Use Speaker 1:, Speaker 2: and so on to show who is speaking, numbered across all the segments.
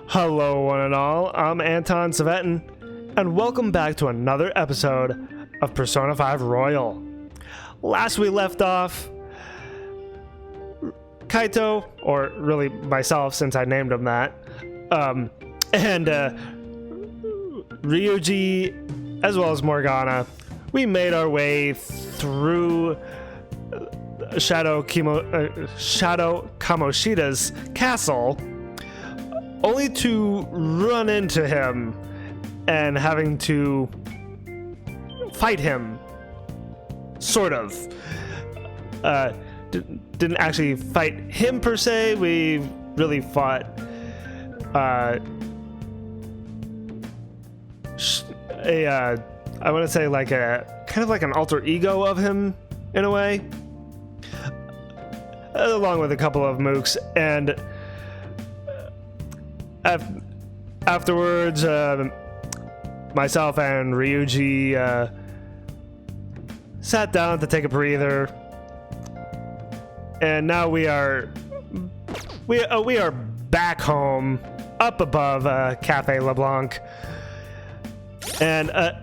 Speaker 1: Hello one and all, I'm Anton Savetin, and welcome back to another episode of Persona 5 Royal. Last we left off, Kaito, or really myself since I named him that, and Ryuji, as well as Morgana, we made our way through Shadow Kamoshida's castle, only to run into him and having to fight him, sort of. Didn't actually fight him per se. We really fought I want to say like a kind of like an alter ego of him in a way, along with a couple of mooks. And afterwards, myself and Ryuji sat down to take a breather, and now we are back home up above Cafe LeBlanc. And I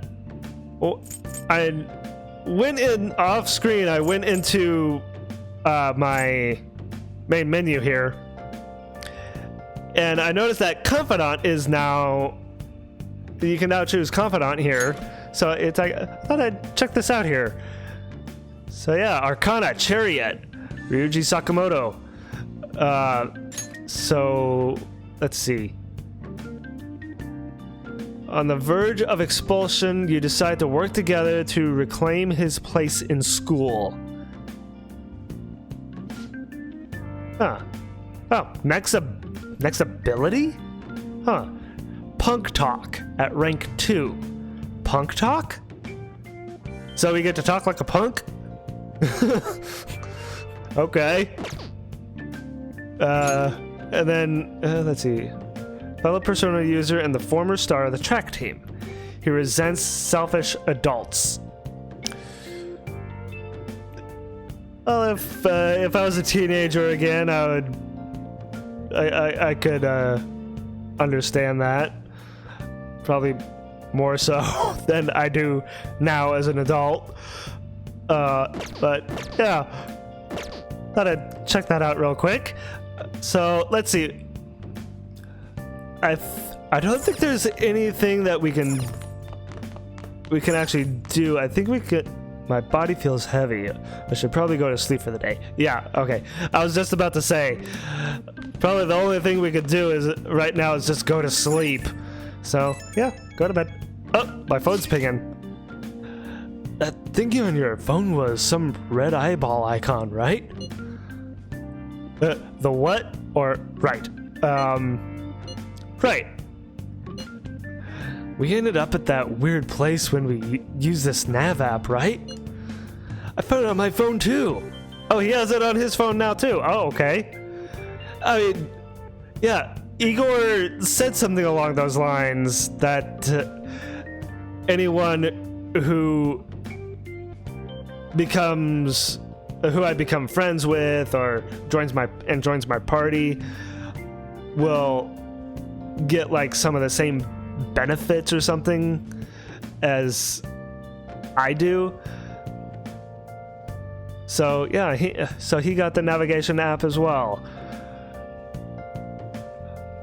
Speaker 1: went in off screen. I went into my main menu here, and I noticed that Confidant is now, you can now choose Confidant here. So it's like, I thought I'd check this out here. So yeah, Arcana, Chariot, Ryuji Sakamoto. So let's see. On the verge of expulsion, you decide to work together to reclaim his place in school. Huh. Oh, next ability? Huh. Punk Talk at rank 2. Punk Talk? So we get to talk like a punk? Okay. And then, let's see. Fellow Persona user and the former star of the track team. He resents selfish adults. Well, if I was a teenager again, I could understand that. Probably more so than I do now as an adult. But yeah, thought I'd check that out real quick. So let's see. I don't think there's anything that we can actually do. I think we could. My body feels heavy. I should probably go to sleep for the day. Yeah, okay. I was just about to say, probably the only thing we could do is right now is just go to sleep. So yeah, go to bed. Oh, my phone's pinging. That thingy on your phone was some red eyeball icon, right? The what? Or right. Right. We ended up at that weird place when we used this nav app, right? I found it on my phone too. Oh, he has it on his phone now too. Oh, okay. I mean, yeah, Igor said something along those lines that anyone who I become friends with or joins my party will get like some of the same benefits or something as I do. So yeah, he got the navigation app as well.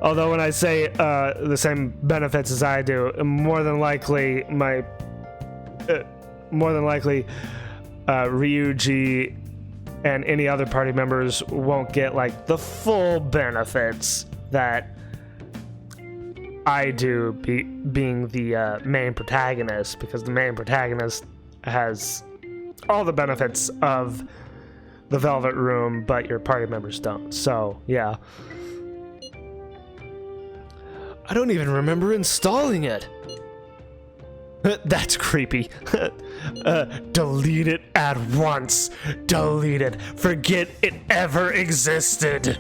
Speaker 1: Although when I say the same benefits as I do, more than likely Ryuji and any other party members won't get like the full benefits that I do, being the main protagonist, because the main protagonist has all the benefits of the Velvet Room, but your party members don't. So yeah, I don't even remember installing it. That's creepy. Delete it at once. Delete it. Forget it ever existed.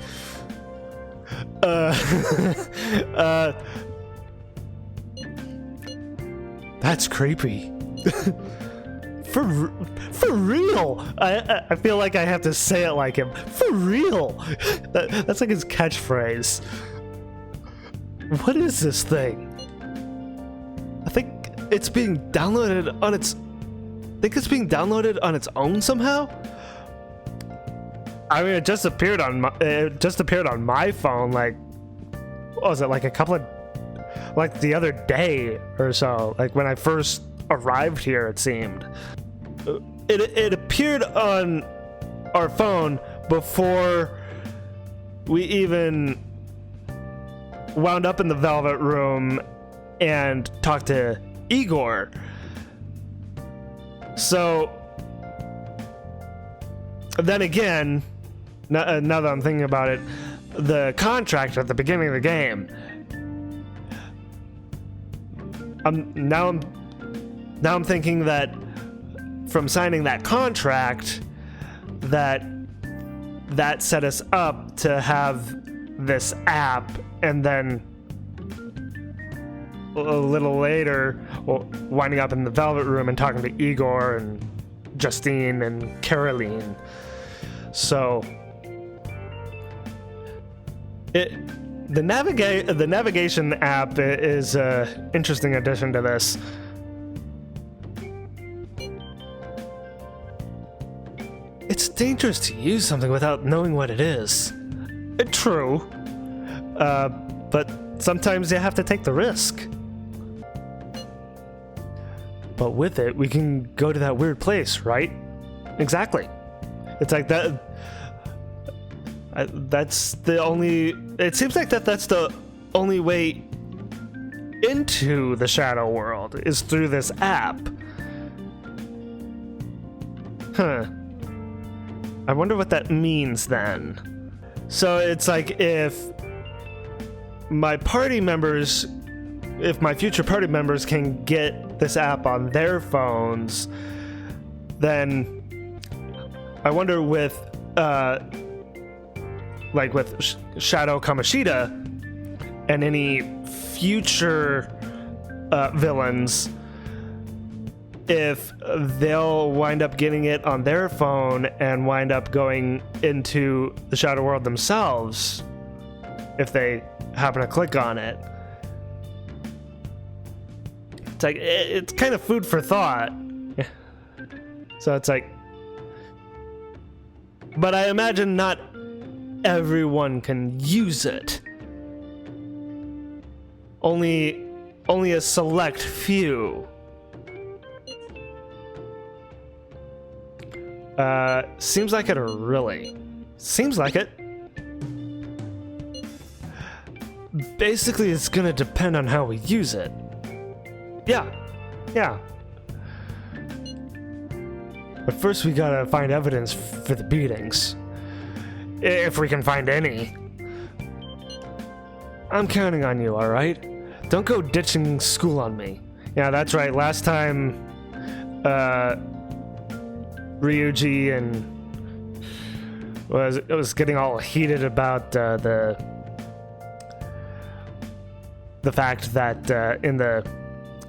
Speaker 1: That's creepy. For real. I feel like I have to say it like him. For real. That's like his catchphrase. What is this thing? I think it's being downloaded on its. I think it's being downloaded on its own somehow. I mean, it just appeared on my phone. Like, what was it? Like a couple of, like the other day or so. Like when I first arrived here, it seemed. It appeared on our phone before we even wound up in the Velvet Room and talked to Igor. So then again, now that I'm thinking about it, the contract at the beginning of the game, now I'm thinking that from signing that contract, that set us up to have this app, and then a little later, winding up in the Velvet Room and talking to Igor and Justine and Caroline. So the navigation app is an interesting addition to this. It's dangerous to use something without knowing what it is. True. But sometimes you have to take the risk. But with it, we can go to that weird place, right? Exactly. It's like that. That's the only. It seems like that's the only way into the shadow world is through this app. Huh. I wonder what that means then. So it's like if my future party members can get this app on their phones, then I wonder with Shadow Kamoshida and any future villains, if they'll wind up getting it on their phone and wind up going into the shadow world themselves, if they happen to click on it. It's like, it's kind of food for thought. So it's like, but I imagine not everyone can use it. Only a select few. Seems like it, or really? Seems like it. Basically, it's gonna depend on how we use it. Yeah. But first we gotta find evidence for the beatings. If we can find any. I'm counting on you, alright? Don't go ditching school on me. Yeah, that's right. Last time, Ryuji and was getting all heated about the fact that in the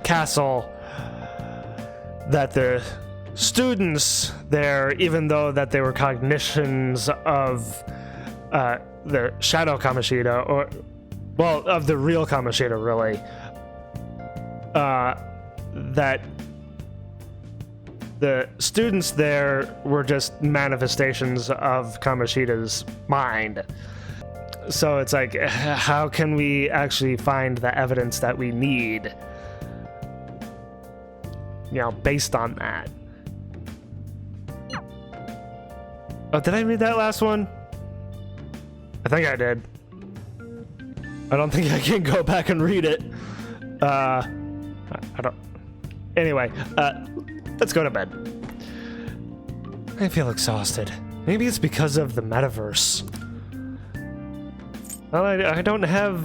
Speaker 1: castle that the students there, even though that they were cognitions of the Shadow Kamoshida, or well, of the real Kamoshida, really, that the students there were just manifestations of Kamoshida's mind. So it's like, how can we actually find the evidence that we need, you know, based on that? Oh, did I read that last one? I think I did. I don't think I can go back and read it. I don't. Anyway, let's go to bed. I feel exhausted. Maybe it's because of the metaverse. Well, I don't have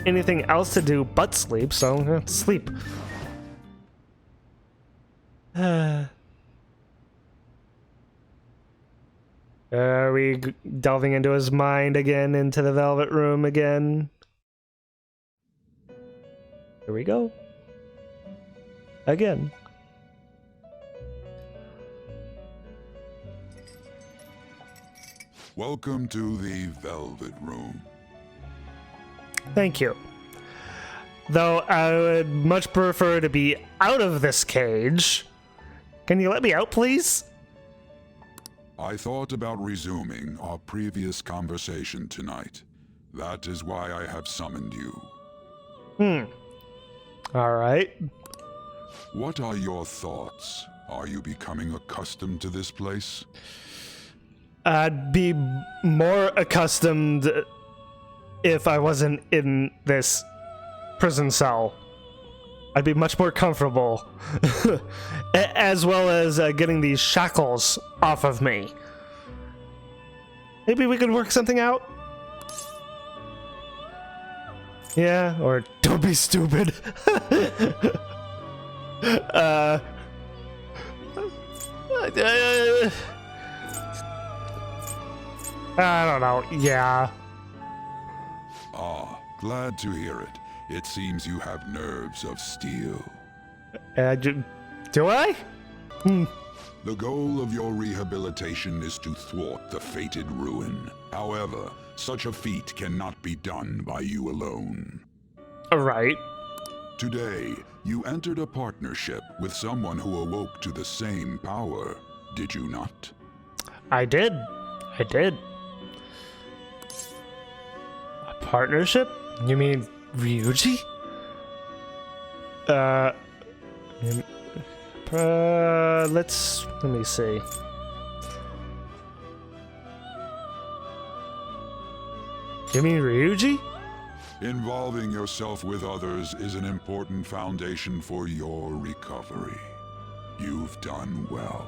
Speaker 1: anything else to do but sleep, so let's sleep. Are we delving into his mind again, into the Velvet Room again? Here we go. Again.
Speaker 2: Welcome to the Velvet Room.
Speaker 1: Thank you. Though I would much prefer to be out of this cage. Can you let me out, please?
Speaker 2: I thought about resuming our previous conversation tonight. That is why I have summoned you.
Speaker 1: All right.
Speaker 2: What are your thoughts? Are you becoming accustomed to this place?
Speaker 1: I'd be more accustomed if I wasn't in this prison cell. I'd be much more comfortable. As well as getting these shackles off of me. Maybe we could work something out? Yeah, or don't be stupid. I don't know, yeah.
Speaker 2: Ah, glad to hear it. It seems you have nerves of steel.
Speaker 1: Do I?
Speaker 2: The goal of your rehabilitation is to thwart the fated ruin. However, such a feat cannot be done by you alone.
Speaker 1: Right.
Speaker 2: Today, you entered a partnership with someone who awoke to the same power, did you not?
Speaker 1: I did. A partnership? You mean Ryuji? Let me see. You mean Ryuji?
Speaker 2: Involving yourself with others is an important foundation for your recovery. You've done well.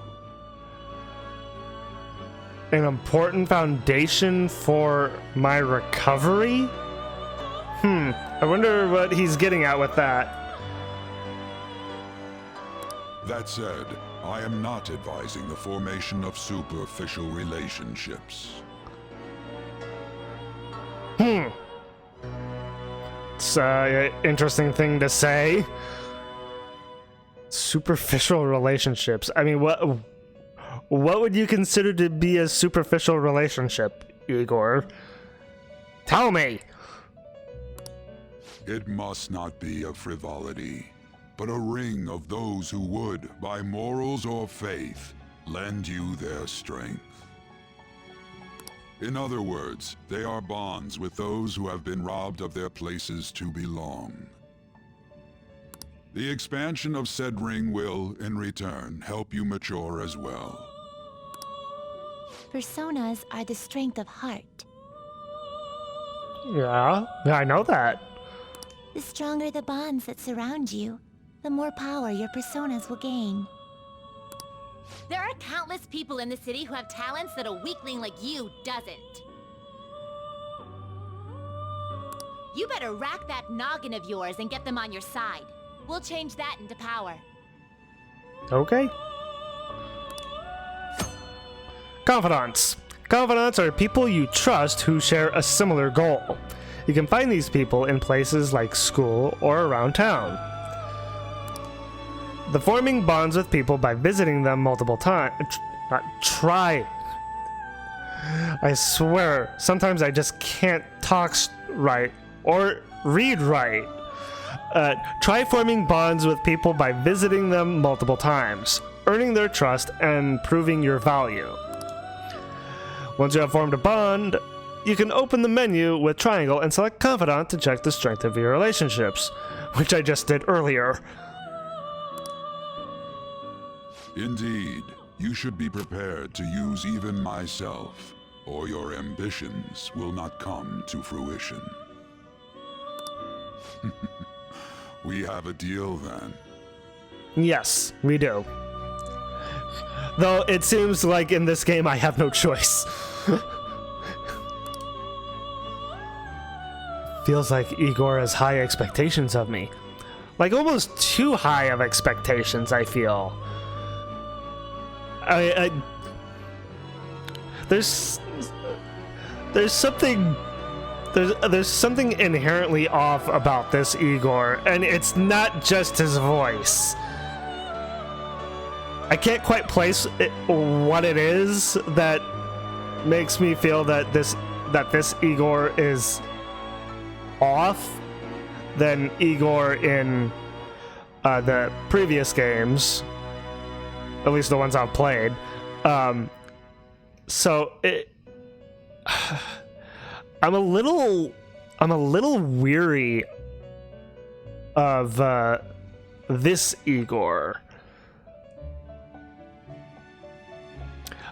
Speaker 1: An important foundation for my recovery? I wonder what he's getting at with that.
Speaker 2: That said, I am not advising the formation of superficial relationships.
Speaker 1: It's an interesting thing to say. Superficial relationships. I mean, what would you consider to be a superficial relationship, Igor? Tell me!
Speaker 2: It must not be a frivolity, but a ring of those who would, by morals or faith, lend you their strength. In other words, they are bonds with those who have been robbed of their places to belong. The expansion of said ring will, in return, help you mature as well.
Speaker 3: Personas are the strength of heart.
Speaker 1: Yeah, I know that.
Speaker 3: The stronger the bonds that surround you, the more power your personas will gain.
Speaker 4: There are countless people in the city who have talents that a weakling like you doesn't. You better rack that noggin of yours and get them on your side. We'll change that into power.
Speaker 1: Okay. Confidants. Confidants are people you trust who share a similar goal. You can find these people in places like school or around town. The forming bonds with people by visiting them multiple times. Try. I swear, sometimes I just can't talk right or read right. Try forming bonds with people by visiting them multiple times, earning their trust, and proving your value. Once you have formed a bond, you can open the menu with triangle and select Confidant to check the strength of your relationships, which I just did earlier.
Speaker 2: Indeed, you should be prepared to use even myself, or your ambitions will not come to fruition. We have a deal then.
Speaker 1: Yes, we do. Though it seems like in this game I have no choice. Feels like Igor has high expectations of me. Like almost too high of expectations, I feel. There's something inherently off about this Igor, and it's not just his voice. I can't quite place what it is that makes me feel that this Igor is off than Igor in the previous games, at least the ones I've played. So I'm a little weary of this Igor.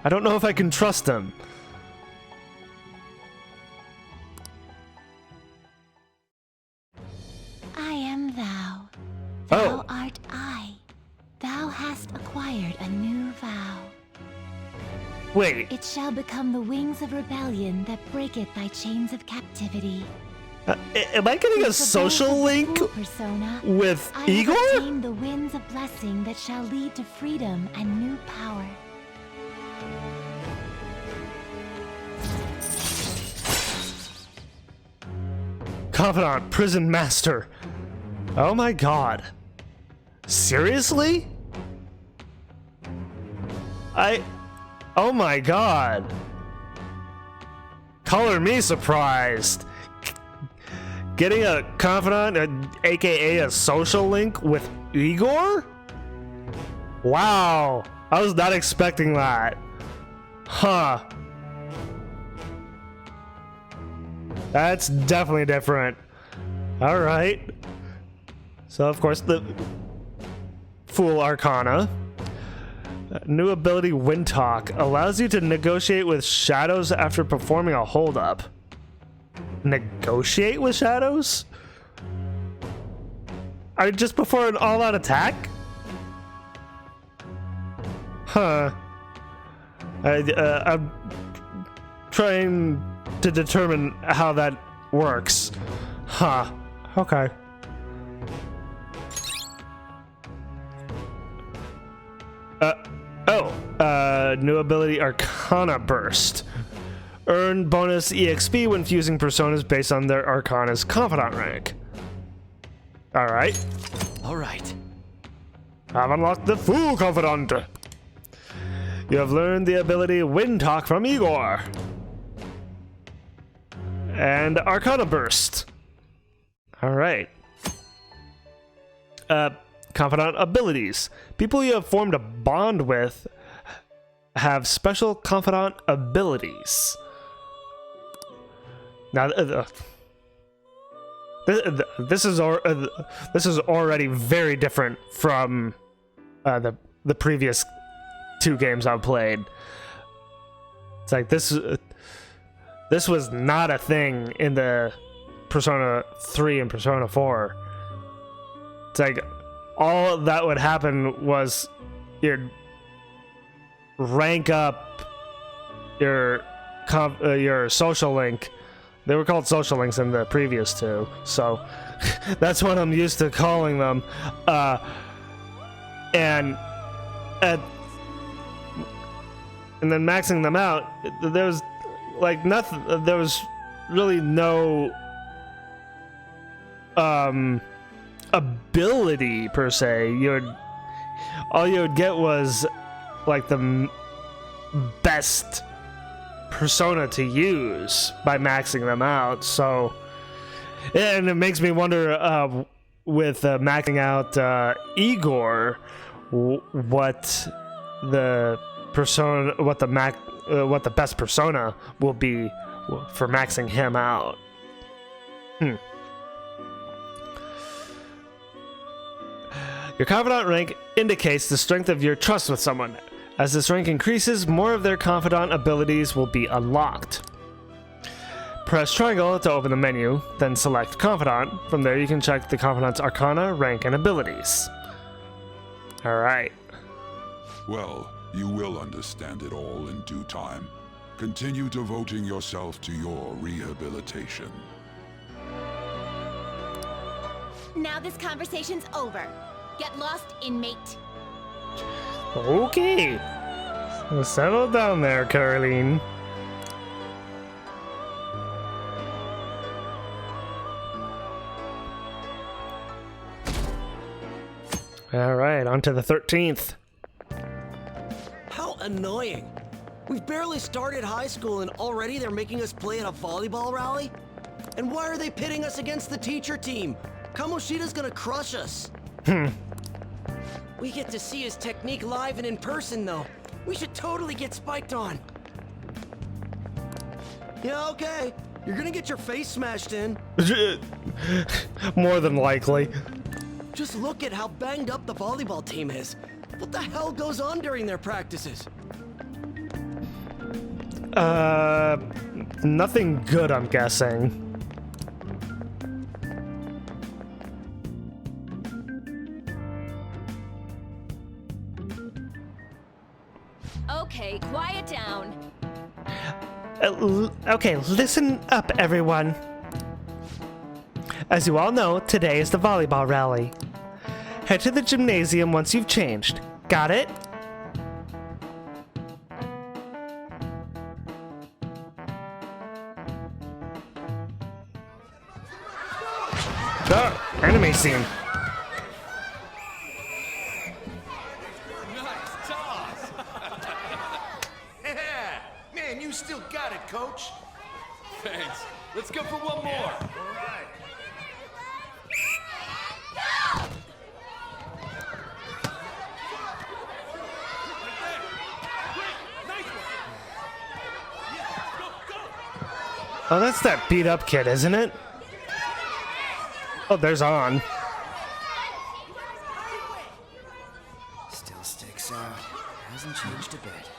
Speaker 1: I don't know if I can trust him.
Speaker 3: I am thou.
Speaker 1: Oh.
Speaker 3: Thou art I. Thou hast acquired a new vow.
Speaker 1: Wait,
Speaker 3: It shall become the wings of rebellion that breaketh thy chains of captivity.
Speaker 1: am I getting a
Speaker 3: With the
Speaker 1: social
Speaker 3: birth of the
Speaker 1: link
Speaker 3: full persona,
Speaker 1: with
Speaker 3: I have
Speaker 1: Igor?
Speaker 3: obtained the winds of blessing that shall lead to freedom and new power.
Speaker 1: Confidant, prison master. Oh my god. Seriously? Oh my god. Color me surprised. Getting a confidant, aka a social link with Igor? Wow. I was not expecting that. Huh. That's definitely different. Alright. So, of course, the Fool Arcana. New ability, Wind Talk, allows you to negotiate with shadows after performing a hold-up. Negotiate with shadows? Just before an all-out attack? Huh. I'm trying to determine how that works. Huh. Okay. New ability, Arcana Burst. Earn bonus EXP when fusing personas based on their Arcana's Confidant rank. Alright.
Speaker 5: Alright.
Speaker 1: I've unlocked the Fool Confidant. You have learned the ability Wind Talk from Igor. And Arcana Burst. Alright. Confidant abilities. People you have formed a bond with have special confidant abilities. Now, this is already very different from the previous two games I've played. It's like this was not a thing in the Persona 3 and Persona 4. It's like all that would happen was you'd rank up your social link. They were called social links in the previous two, so that's what I'm used to calling them. And then maxing them out, there was like nothing. There was really no ability per se. All you would get was like the best persona to use by maxing them out. So, and it makes me wonder with maxing out Igor, what the best persona will be for maxing him out. Your confidant rank indicates the strength of your trust with someone. As this rank increases, more of their confidant abilities will be unlocked. Press triangle to open the menu, then select confidant. From there you can check the confidant's arcana, rank, and abilities. Alright.
Speaker 2: Well, you will understand it all in due time. Continue devoting yourself to your rehabilitation.
Speaker 4: Now this conversation's over. Get lost, inmate.
Speaker 1: Okay. So settle down there, Caroline. Alright, on to the 13th.
Speaker 5: How annoying. We've barely started high school and already they're making us play at a volleyball rally? And why are they pitting us against the teacher team? Kamoshida's gonna crush us. We get to see his technique live and in person, though. We should totally get spiked on. Yeah, okay. You're gonna get your face smashed in.
Speaker 1: More than likely.
Speaker 5: Just look at how banged up the volleyball team is. What the hell goes on during their practices?
Speaker 1: Nothing good, I'm guessing.
Speaker 4: Okay, quiet down.
Speaker 1: Okay, listen up, everyone. As you all know, today is the volleyball rally. Head to the gymnasium once you've changed. Got it? Oh, anime scene.
Speaker 6: Nice toss! Yeah! Man, you still got it, coach. Thanks. Let's go for one more. All right.
Speaker 1: Oh, that's that beat up kid, isn't it? Oh, there's On.
Speaker 5: Still sticks out. Hasn't changed a bit.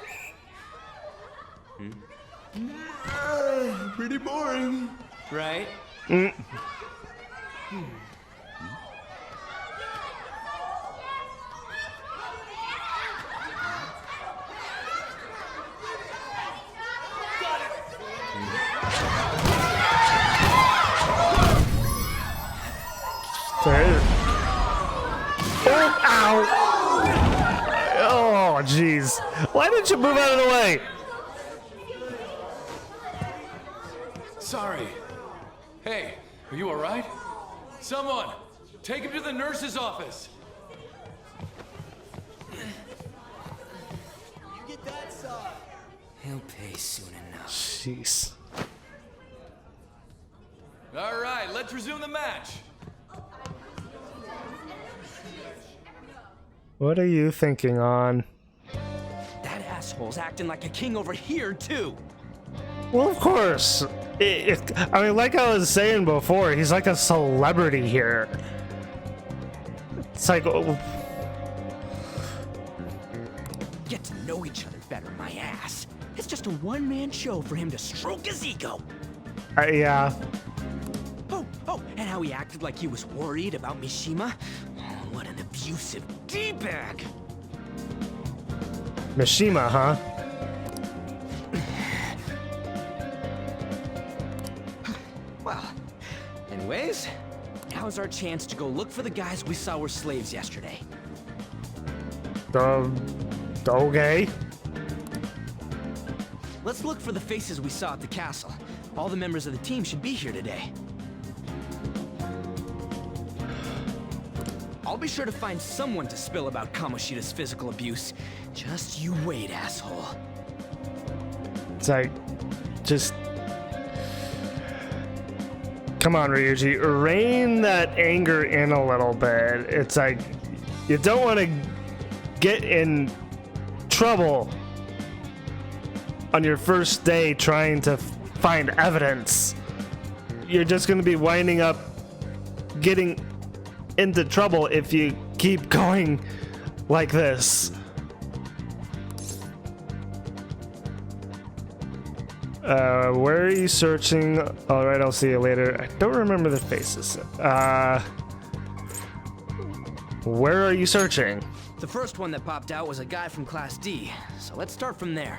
Speaker 6: Pretty boring.
Speaker 5: Right?
Speaker 1: There it is. Oh, ow! Oh, jeez. Why didn't you move out of the way?
Speaker 6: Sorry. Hey, are you all right? Someone, take him to the nurse's office.
Speaker 5: He'll pay soon enough.
Speaker 1: Jeez.
Speaker 6: All right, let's resume the match.
Speaker 1: What are you thinking, On?
Speaker 5: That asshole's acting like a king over here, too.
Speaker 1: Well, of course. I mean, like I was saying before, he's like a celebrity here. It's like...
Speaker 5: Get to know each other better, my ass. It's just a one-man show for him to stroke his ego.
Speaker 1: Yeah.
Speaker 5: Oh, and how he acted like he was worried about Mishima. Oh, what an abusive D-bag.
Speaker 1: Mishima, huh?
Speaker 5: Well, anyways, now's our chance to go look for the guys we saw were slaves yesterday.
Speaker 1: Okay.
Speaker 5: Let's look for the faces we saw at the castle. All the members of the team should be here today. I'll be sure to find someone to spill about Kamoshida's physical abuse. Just you wait, asshole.
Speaker 1: It's like, just... Come on, Ryuji. Rein that anger in a little bit. It's like, you don't want to get in trouble on your first day trying to find evidence. You're just going to be winding up getting into trouble if you keep going like this. Where are you searching? All right, I'll see you later. I don't remember the faces. Where are you searching?
Speaker 5: The first one that popped out was a guy from Class D, so let's start from there.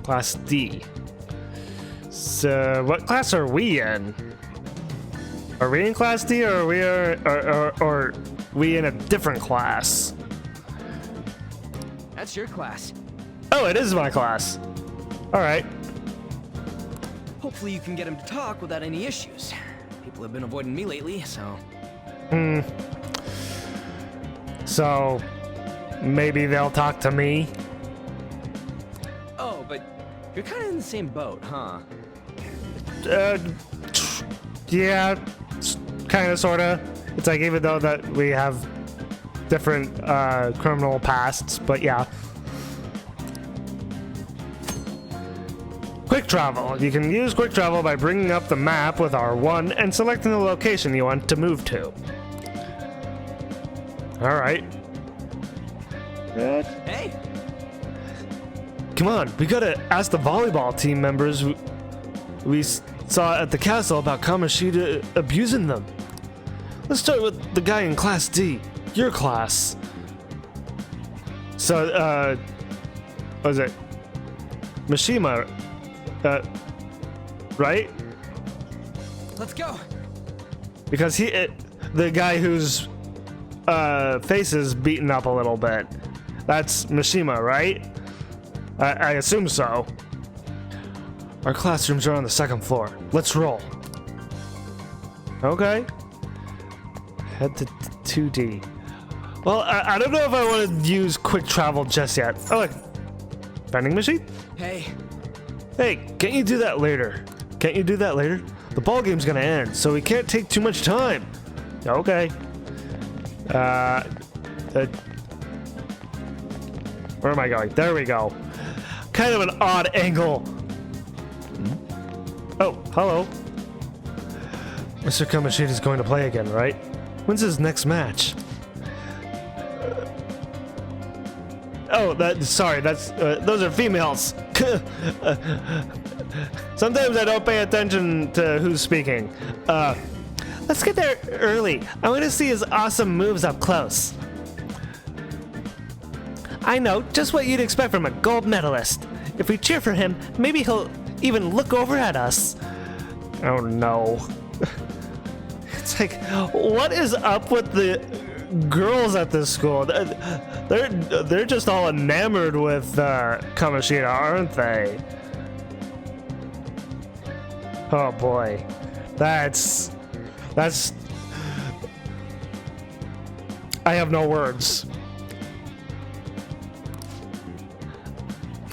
Speaker 1: Class D. So, what class are we in? Are we in Class D, or are we in a different class?
Speaker 5: That's your class.
Speaker 1: Oh, it is my class. All right.
Speaker 5: Hopefully you can get him to talk without any issues. People have been avoiding me lately, so...
Speaker 1: So, maybe they'll talk to me?
Speaker 5: You're kind of in the same boat, huh?
Speaker 1: Yeah, kind of, sort of. It's like, even though that we have different criminal pasts, but yeah. Quick travel. You can use quick travel by bringing up the map with R1 and selecting the location you want to move to. All right.
Speaker 5: Hey!
Speaker 1: Come on, we gotta ask the volleyball team members we saw at the castle about Kamoshida abusing them. Let's start with the guy in Class D, your class. So, what was it? Mishima, right?
Speaker 5: Let's go!
Speaker 1: Because the guy whose face is beaten up a little bit. That's Mishima, right? I assume so. Our classrooms are on the second floor. Let's roll. Okay. Head to 2D. Well, I don't know if I want to use quick travel just yet. Oh, look. Vending machine?
Speaker 5: Hey.
Speaker 1: Hey, can't you do that later? Can't you do that later? The ball game's gonna end, so we can't take too much time. Okay. Where am I going? There we go. Kind of an odd angle. Oh, hello. Mr. Kamoshida is going to play again, right? When's his next match? Oh, sorry, that's those are females. Sometimes I don't pay attention to who's speaking. Let's get there early. I want to see his awesome moves up close. I know, just what you'd expect from a gold medalist. If we cheer for him, maybe he'll even look over at us. Oh no. It's like, what is up with the girls at this school? They're just all enamored with Kamoshida, aren't they? Oh boy. That's I have no words.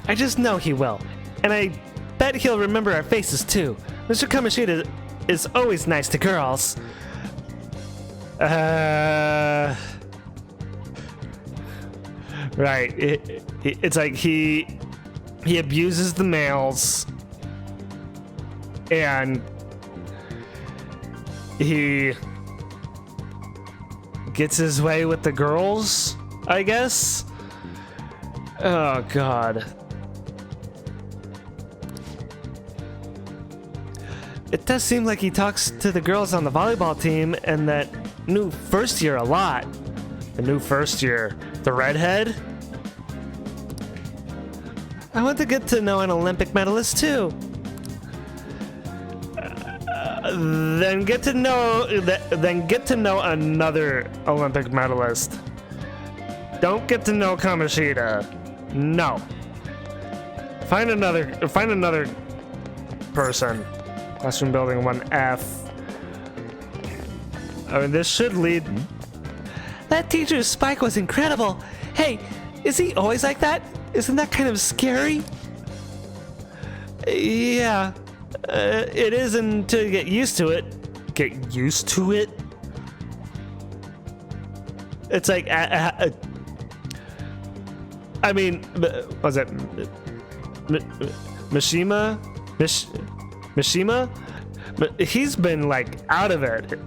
Speaker 1: I just know he will, and I bet he'll remember our faces too. Mr. Kamoshida is always nice to girls. Right. It's like he abuses the males, and he gets his way with the girls, I guess. Oh God. It does seem like he talks to the girls on the volleyball team and that new first year a lot. The new first year. The redhead? I want to get to know an Olympic medalist too. Then get to know another Olympic medalist. Don't get to know Kamoshida. No. Find another person. Classroom building 1F. I mean, this should lead. That teacher's spike was incredible. Hey, is he always like that? Isn't that kind of scary? Yeah, it is until you get used to it. Get used to it? It's like, I mean, was it Mishima? Mishima? He's been like out of it,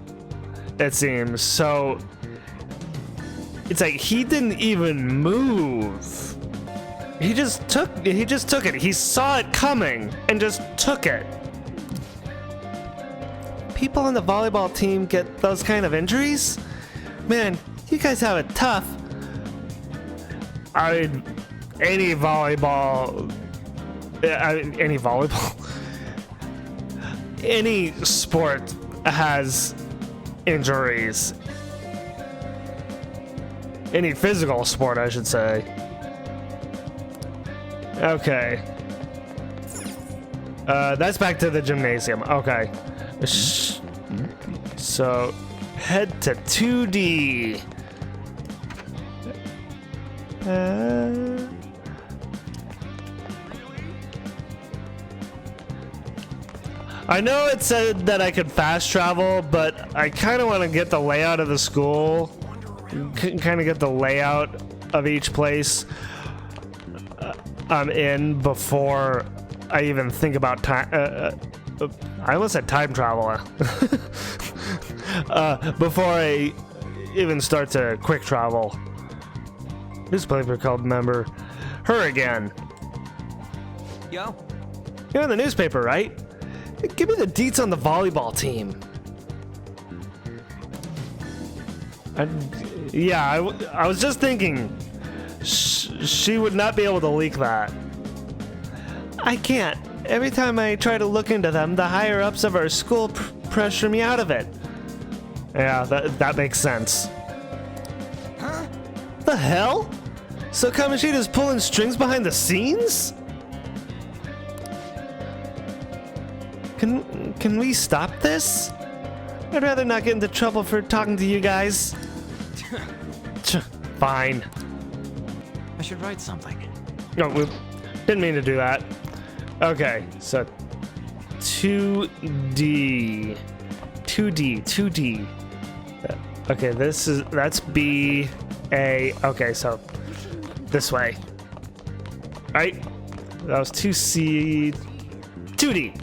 Speaker 1: it seems. So it's like he didn't even move. He just took it. He saw it coming and just took it. People on the volleyball team get those kind of injuries? Man, you guys have it tough. I mean, any volleyball, any sport has injuries. Any physical sport, I should say. Okay. That's back to the gymnasium. Okay. So, head to 2D. I know it said that I could fast travel, but I kind of want to get the layout of the school, kind of get the layout of each place I'm in before I even think about time. I almost said time travel. Before I even start to quick travel. Newspaper called member. Her again.
Speaker 5: Yo.
Speaker 1: You're in the newspaper, right? Give me the deets on the volleyball team. I was just thinking she would not be able to leak that. I can't. Every time I try to look into them, the higher-ups of our school pressure me out of it. Yeah, that makes sense.
Speaker 5: Huh?
Speaker 1: The hell? So Kamoshida's pulling strings behind the scenes? Can we stop this? I'd rather not get into trouble for talking to you guys. Fine.
Speaker 7: I should write something.
Speaker 1: No, we didn't mean to do that. Okay, so 2D. Okay, that's B, A. Okay, so this way. Right? That was 2C, 2D.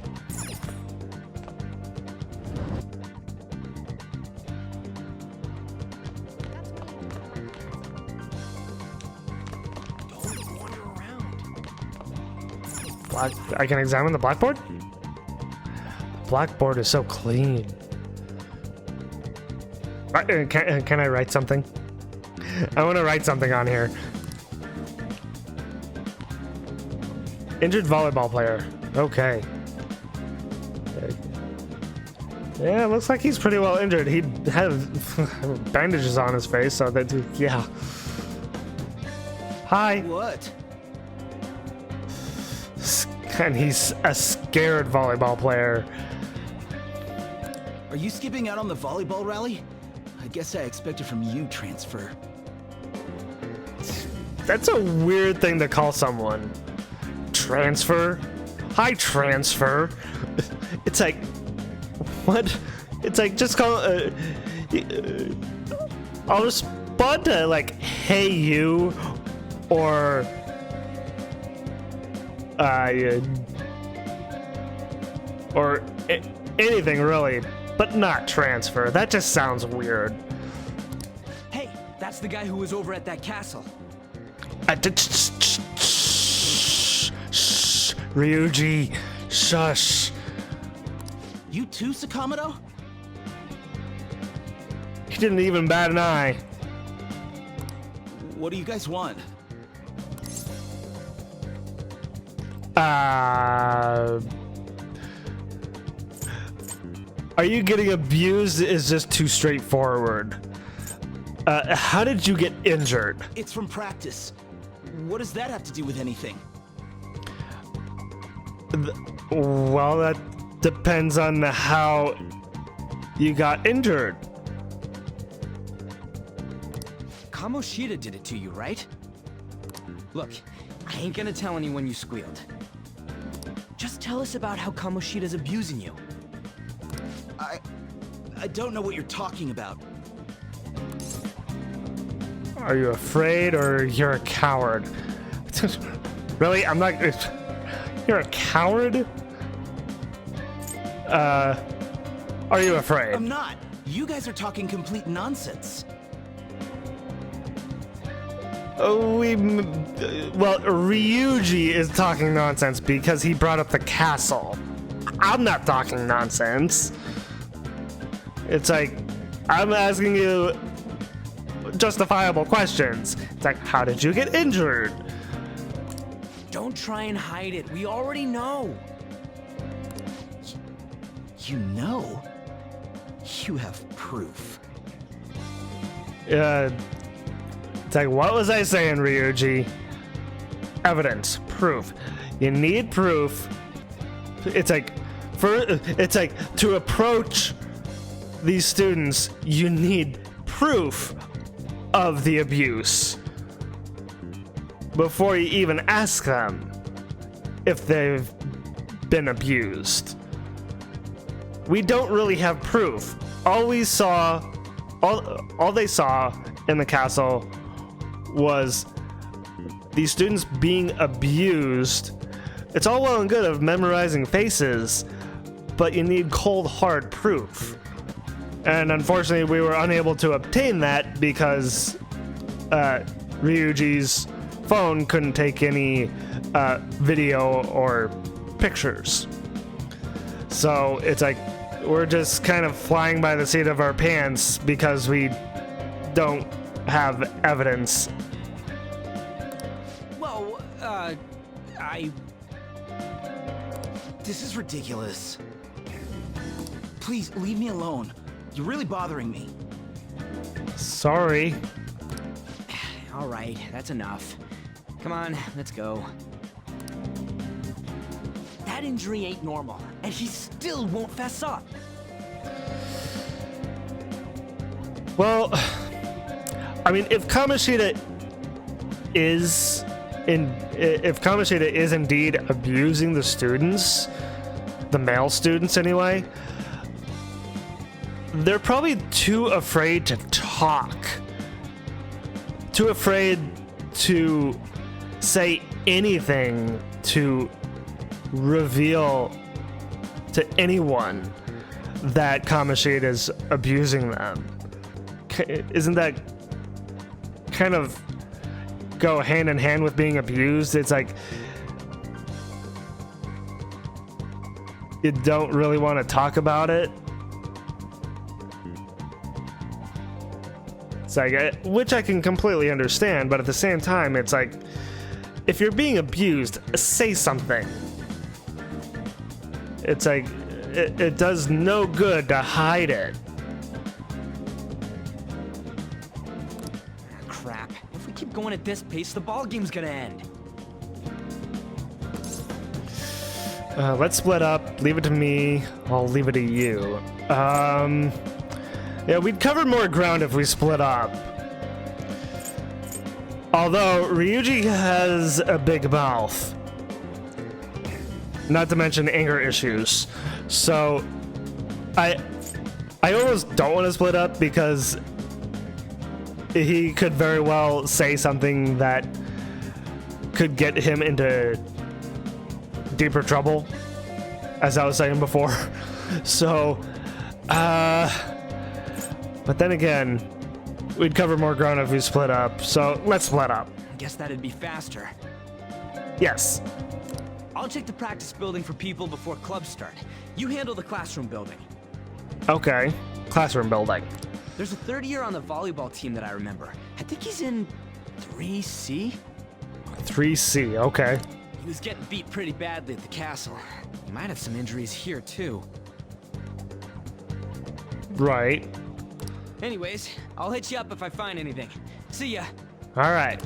Speaker 1: I can examine the blackboard? The blackboard is so clean. Can I write something? I want to write something on here. Injured volleyball player. Okay. Yeah, it looks like he's pretty well injured. He has bandages on his face, so that, yeah. Hi.
Speaker 5: What?
Speaker 1: And he's a scared volleyball player.
Speaker 8: Are you skipping out on the volleyball rally? I guess I expected from you, transfer.
Speaker 1: That's a weird thing to call someone. Transfer? Hi, transfer. It's like, what? It's like, just call, I'll respond to, like, hey, you, or, anything really, but not transfer. That just sounds weird.
Speaker 8: Hey, that's the guy who was over at that castle.
Speaker 1: Ryuji, shush.
Speaker 8: You too, Sakamoto?
Speaker 1: He didn't even bat an eye.
Speaker 8: What do you guys want?
Speaker 1: Are you getting abused is just too straightforward. How did you get injured?
Speaker 8: It's from practice. What does that have to do with anything?
Speaker 1: Well, that depends on how you got injured.
Speaker 7: Kamoshida did it to you, right? Look, I ain't gonna tell anyone you squealed. Just tell us about how Kamoshida's abusing you.
Speaker 8: I don't know what you're talking about.
Speaker 1: Are you afraid or you're a coward? Really? I'm not... You're a coward? Are you afraid?
Speaker 8: I'm not. You guys are talking complete nonsense.
Speaker 1: Well, Ryuji is talking nonsense because he brought up the castle. I'm not talking nonsense. It's like, I'm asking you justifiable questions. It's like, how did you get injured?
Speaker 7: Don't try and hide it. We already know.
Speaker 8: You know? You have proof.
Speaker 1: It's like, what was I saying, Ryuji? Evidence, proof. You need proof. It's like, to approach these students, you need proof of the abuse before you even ask them if they've been abused. we don't really have proof. All they saw in the castle was these students being abused. It's all well and good of memorizing faces, but you need cold hard proof. And unfortunately, we were unable to obtain that because Ryuji's phone couldn't take any video or pictures. So it's like we're just kind of flying by the seat of our pants because we don't have evidence.
Speaker 7: Well,
Speaker 8: This is ridiculous. Please, leave me alone. You're really bothering me.
Speaker 1: Sorry.
Speaker 7: all right, that's enough. Come on, let's go. That injury ain't normal, and he still won't fess up.
Speaker 1: Well, I mean, if Kamoshida is indeed abusing the students, the male students anyway, they're probably too afraid to talk, too afraid to say anything to reveal to anyone that Kamoshida is abusing them. Isn't that kind of go hand in hand with being abused? It's like you don't really want to talk about it. It's like, which I can completely understand, but at the same time, it's like, if you're being abused, say something. It's like, it does no good to hide it.
Speaker 7: Crap. If we keep going at this pace, the ball game's gonna end.
Speaker 1: Let's split up. Leave it to me. I'll leave it to you. Yeah, we'd cover more ground if we split up. Although, Ryuji has a big mouth. Not to mention anger issues. So, I almost don't want to split up because he could very well say something that could get him into deeper trouble, as I was saying before. So, but then again, we'd cover more ground if we split up, so let's split up.
Speaker 7: Guess that'd be faster.
Speaker 1: Yes.
Speaker 7: I'll check the practice building for people before clubs start. You handle the classroom building.
Speaker 1: Okay. Classroom building.
Speaker 7: There's a third year on the volleyball team that I remember. I think he's in 3C?
Speaker 1: 3C, okay.
Speaker 7: He was getting beat pretty badly at the castle. He might have some injuries here, too.
Speaker 1: Right.
Speaker 7: Anyways, I'll hit you up if I find anything. See ya.
Speaker 1: All right.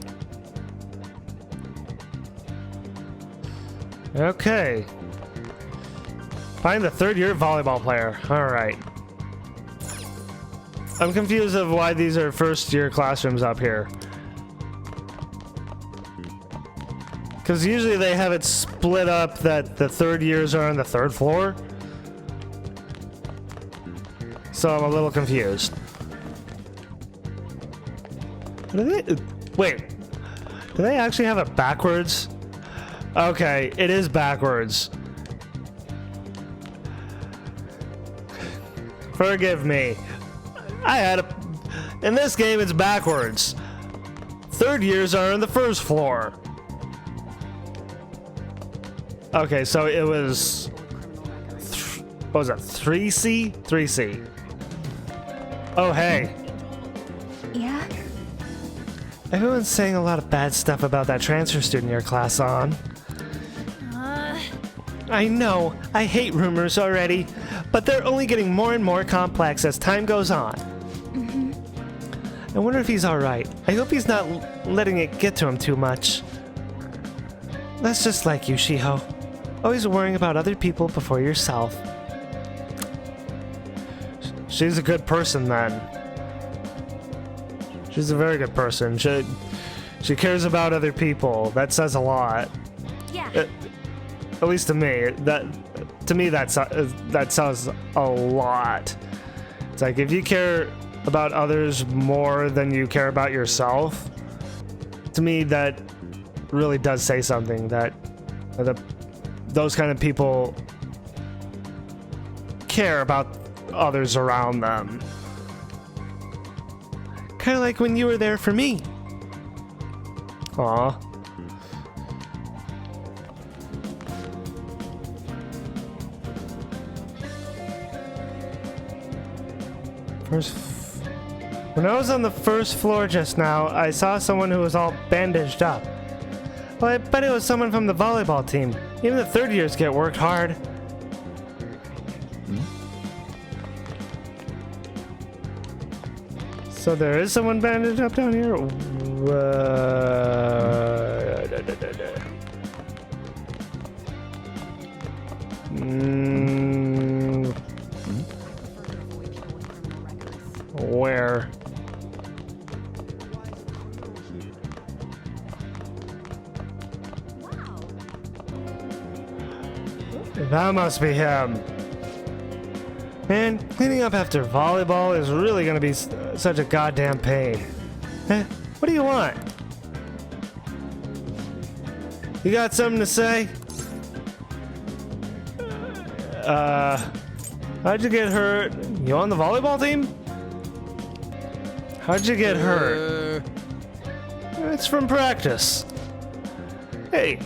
Speaker 1: Okay. Find the third-year volleyball player. All right. I'm confused of why these are first-year classrooms up here. Because usually they have it split up that the third years are on the third floor. So I'm a little confused. Wait, do they actually have it backwards? Okay, it is backwards. Forgive me. In this game, it's backwards. Third years are on the first floor. Okay, so it was... what was that, 3C? 3C. Oh, hey.
Speaker 3: Yeah?
Speaker 1: Everyone's saying a lot of bad stuff about that transfer student your class on. I know, I hate rumors already, but they're only getting more and more complex as time goes on. I wonder if he's alright. I hope he's not letting it get to him too much. That's just like you, Shiho. Always worrying about other people before yourself. She's a good person then. She's a very good person. She cares about other people. That says a lot.
Speaker 4: Yeah.
Speaker 1: At least to me. to me, that sounds a lot. It's like if you care about others more than you care about yourself, to me, that really does say something, that those kind of people care about others around them. Kind of like when you were there for me. Aw. When I was on the first floor just now, I saw someone who was all bandaged up. Well, I bet it was someone from the volleyball team. Even the third years get worked hard. So there is someone bandaged up down here? Where? That must be him. Man, cleaning up after volleyball is really gonna be such a goddamn pain. Eh, what do you want? You got something to say? How'd you get hurt? You on the volleyball team? How'd you get hurt? It's from practice. Hey,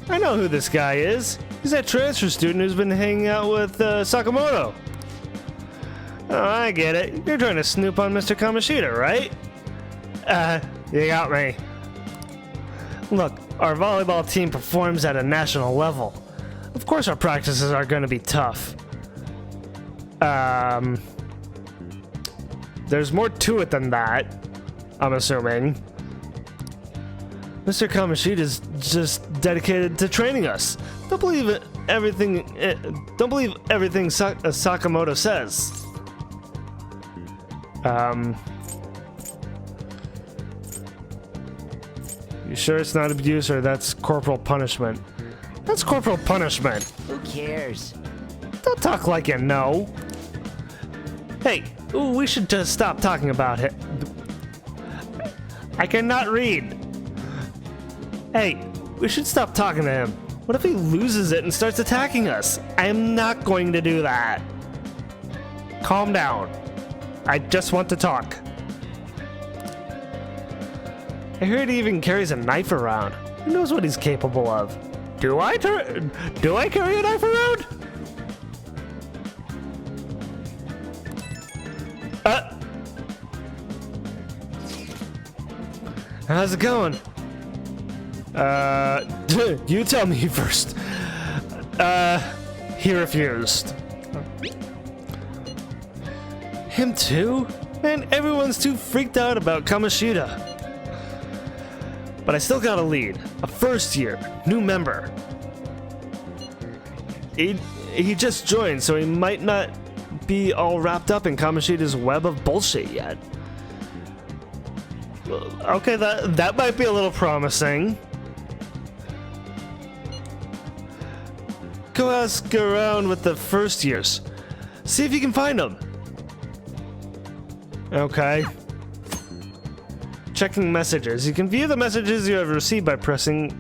Speaker 1: I know who this guy is. He's that transfer student who's been hanging out with Sakamoto. Oh, I get it. You're trying to snoop on Mr. Kamoshida, right? You got me. Look, our volleyball team performs at a national level. Of course our practices are going to be tough. There's more to it than that, I'm assuming. Mr. Kamoshida is just dedicated to training us. Don't believe everything Sakamoto says. You sure it's not abuse or that's corporal punishment? That's corporal punishment.
Speaker 7: Who cares?
Speaker 1: Don't talk like you know. Hey, we should just stop talking about it. I cannot read. Hey, we should stop talking to him. What if he loses it and starts attacking us? I am not going to do that. Calm down. I just want to talk. I heard he even carries a knife around. Who knows what he's capable of? Do I carry a knife around? How's it going? You tell me first. He refused. Him too? Man, everyone's too freaked out about Kamoshida. But I still got a lead. A first year, new member. He just joined, so he might not be all wrapped up in Kamoshida's web of bullshit yet. Okay, that might be a little promising. Go ask around with the first years. See if you can find them. Okay. Checking messages. You can view the messages you have received by pressing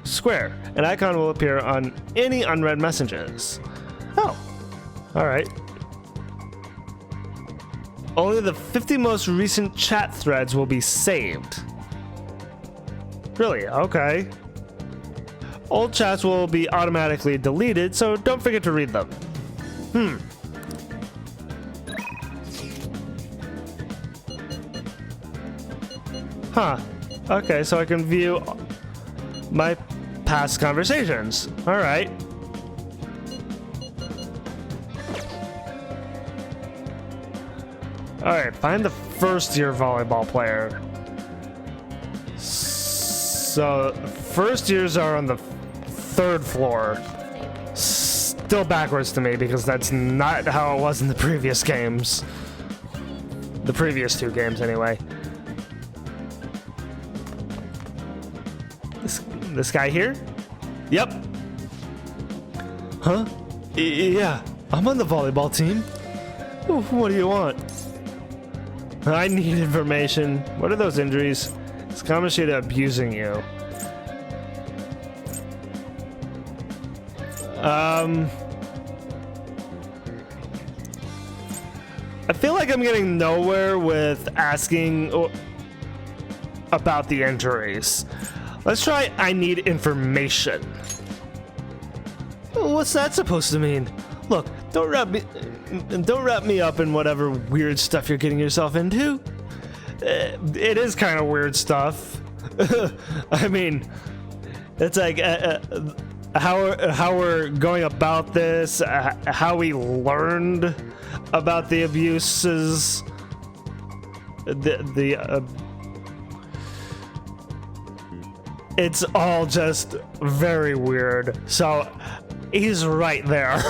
Speaker 1: square. An icon will appear on any unread messages. Oh, alright. Only the 50 most recent chat threads will be saved. Really? Okay. Old chats will be automatically deleted, so don't forget to read them. Huh. Okay, so I can view my past conversations. Alright. Alright, find the first year volleyball player. So, first years are on the third floor. Still backwards to me because that's not how it was in the previous games. The previous two games, anyway. This guy here? Yep. Huh? Yeah, I'm on the volleyball team. What do you want? I need information. What are those injuries? Is Kamoshida abusing you? I feel like I'm getting nowhere with asking about the injuries. Let's try I need information. What's that supposed to mean? Look, don't wrap me up in whatever weird stuff you're getting yourself into. It is kind of weird stuff. I mean, it's like how we're going about this, how we learned about the abuses, it's all just very weird. So he's right there.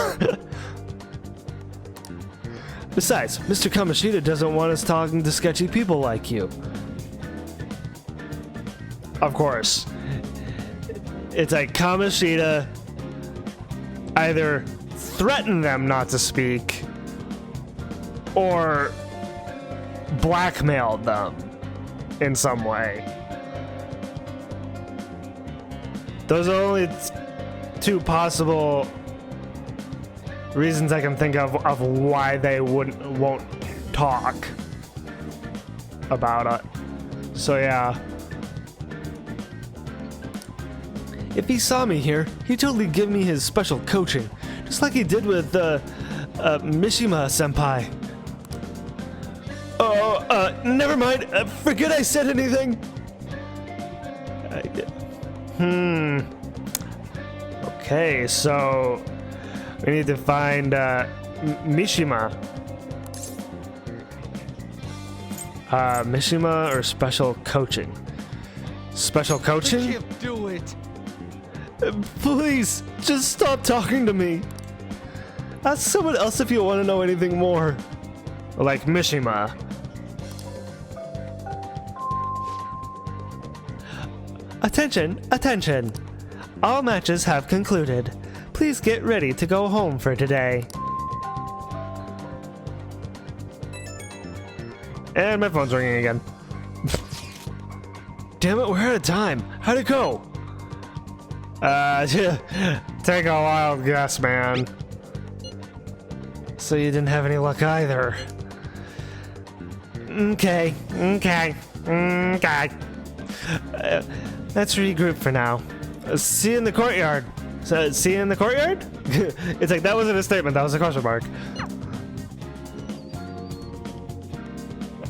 Speaker 1: Besides, Mr. Kamoshida doesn't want us talking to sketchy people like you. Of course. It's like Kamoshida either threatened them not to speak or blackmailed them in some way. Those are only two possible reasons I can think of why they won't talk about it. So yeah. If he saw me here, he'd totally give me his special coaching, just like he did with Mishima senpai. Oh, never mind. Forget I said anything. Okay, so we need to find Mishima. Mishima or special coaching? Special coaching?
Speaker 6: I can't do it.
Speaker 1: Please, just stop talking to me. Ask someone else if you want to know anything more. Like Mishima. Attention, attention. All matches have concluded. Please get ready to go home for today. And my phone's ringing again. Damn it, we're out of time. How'd it go? Take a wild guess, man. So you didn't have any luck either. Okay. Let's regroup for now. See you in the courtyard. So, see you in the courtyard? It's like, that wasn't a statement, that was a question mark.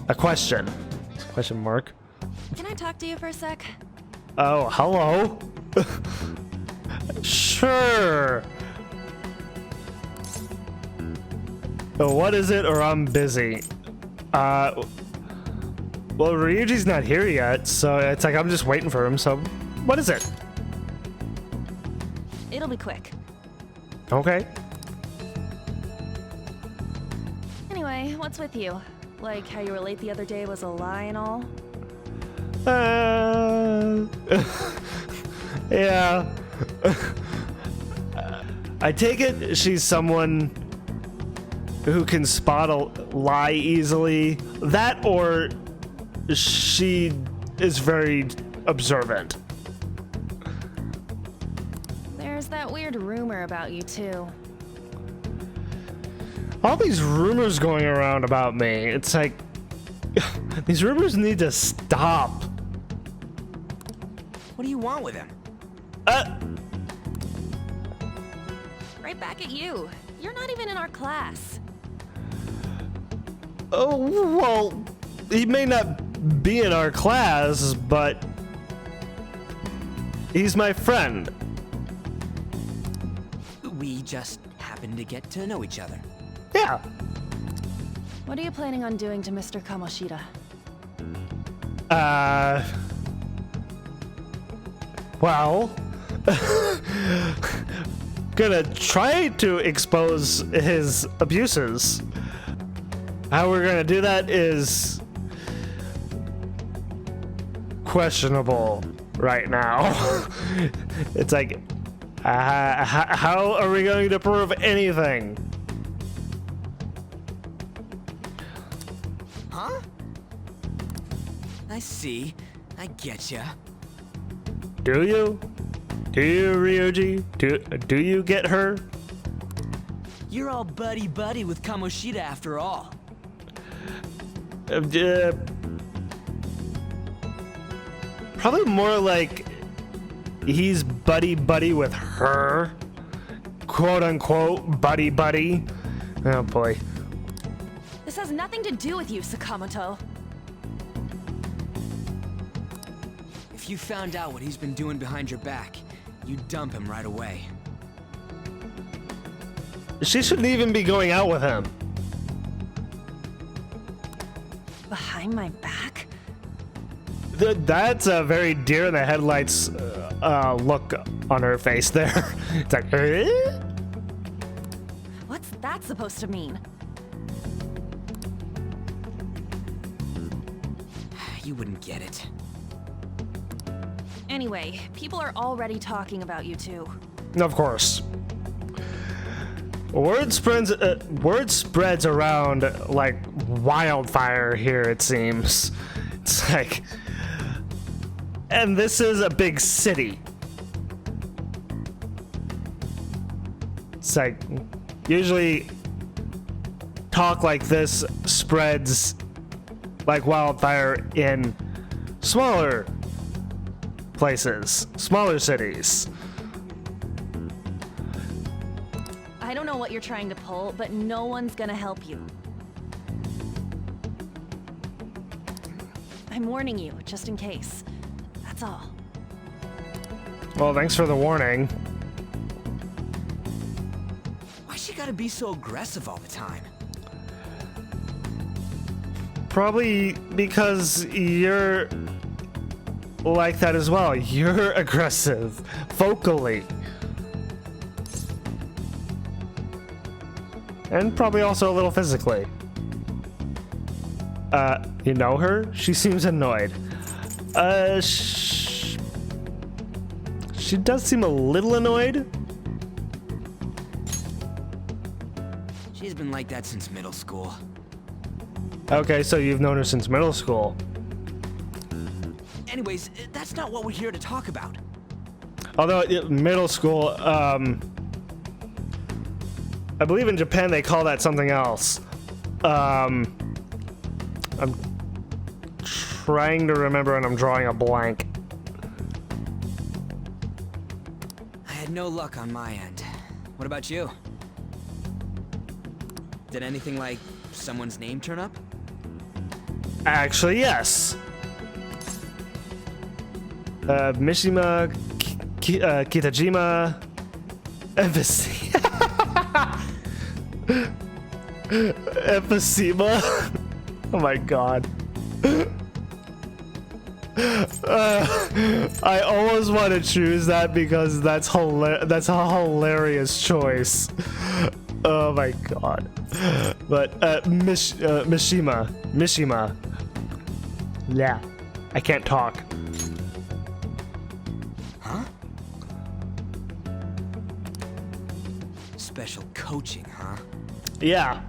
Speaker 1: A question. Question mark.
Speaker 9: Can I talk to you for a sec?
Speaker 1: Oh, hello. Sure. What is it, or I'm busy? Well, Ryuji's not here yet, so it's like I'm just waiting for him, so what is it?
Speaker 9: It'll be quick.
Speaker 1: Okay.
Speaker 9: Anyway, what's with you? Like how you were late the other day was a lie and all?
Speaker 1: Yeah. I take it she's someone who can spot a lie easily. That, or she is very observant.
Speaker 9: There's that weird rumor about you too.
Speaker 1: All these rumors going around about me, it's like, these rumors need to stop.
Speaker 7: What do you want with him?
Speaker 9: Right back at you. You're not even in our class.
Speaker 1: Oh, well, he may not be in our class, but he's my friend.
Speaker 7: We just happen to get to know each other.
Speaker 1: Yeah.
Speaker 9: What are you planning on doing to Mr. Kamoshida?
Speaker 1: Well, gonna try to expose his abuses. How we're gonna do that is questionable right now. It's like, How are we going to prove anything?
Speaker 7: Huh? I see. I getcha.
Speaker 1: Do you? Do you, Ryuji? Do you get her?
Speaker 7: You're all buddy-buddy with Kamoshida after all.
Speaker 1: Probably more like he's buddy-buddy with her. Quote-unquote buddy-buddy. Oh boy.
Speaker 9: This has nothing to do with you, Sakamoto.
Speaker 7: If you found out what he's been doing behind your back, you'd dump him right away.
Speaker 1: She shouldn't even be going out with him.
Speaker 9: Behind my back?
Speaker 1: That's a very deer in the headlights look on her face there. It's like, eh?
Speaker 9: What's that supposed to mean?
Speaker 7: You wouldn't get it.
Speaker 9: Anyway, people are already talking about you two.
Speaker 1: Of course. Word spreads around like wildfire here, it seems. It's like, and this is a big city. It's like, usually talk like this spreads like wildfire in smaller places, smaller cities.
Speaker 9: I don't know what you're trying to pull, but no one's gonna help you. I'm warning you, just in case. That's all.
Speaker 1: Well, thanks for the warning.
Speaker 7: Why she gotta be so aggressive all the time?
Speaker 1: Probably because you're like that as well. You're aggressive, vocally. And probably also a little physically. You know her? She seems annoyed. She does seem a little annoyed.
Speaker 7: She's been like that since middle school.
Speaker 1: Okay, so you've known her since middle school.
Speaker 7: Anyways, that's not what we're here to talk about.
Speaker 1: Although middle school, I believe in Japan they call that something else. I'm trying to remember and I'm drawing a blank.
Speaker 7: I had no luck on my end. What about you? Did anything like someone's name turn up?
Speaker 1: Actually, yes. Mishima, Kitajima, Emphysema. Oh my god. I almost want to choose that because that's a hilarious choice. Oh my god. But Mishima. Yeah. I can't talk.
Speaker 7: Huh? Special coaching, huh?
Speaker 1: Yeah.